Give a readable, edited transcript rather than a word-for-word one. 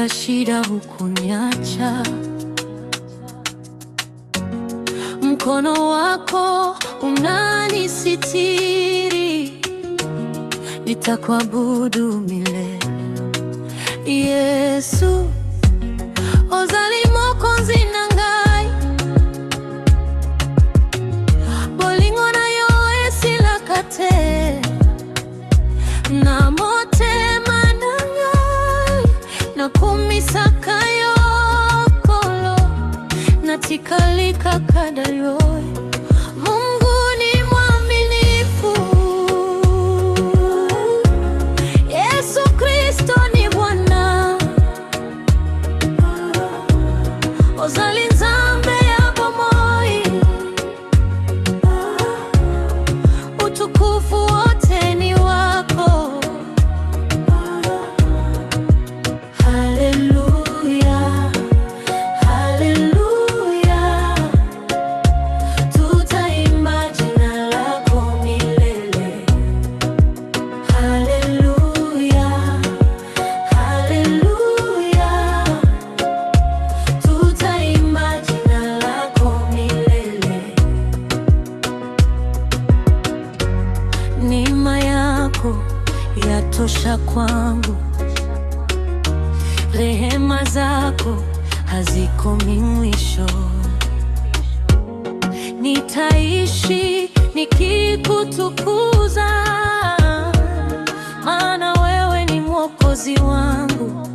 katika shida hukuniacha. Mkono wako unanisitiri, nitakuabudu milele. Yesu ozali mokonzi na ngai, bolingo na yo esilaka te. Na motema na ngai nakumisaka yo kolo, natikalika kada yo. Mungu ni mwaminifu, Yesu Kristo ni Bwana. Ozali nzambe ya bomoi, utukufu wote ni wako. Haleluya, haleluya, tutaimba jina lako milele. Haleluya, haleluya, tutaimba jina lako milele. Neema yako yatosha kwangu, rehema zako hazikomi mwisho. Nitaishi nikikutukuza, maana wewe ni Mwokozi wangu.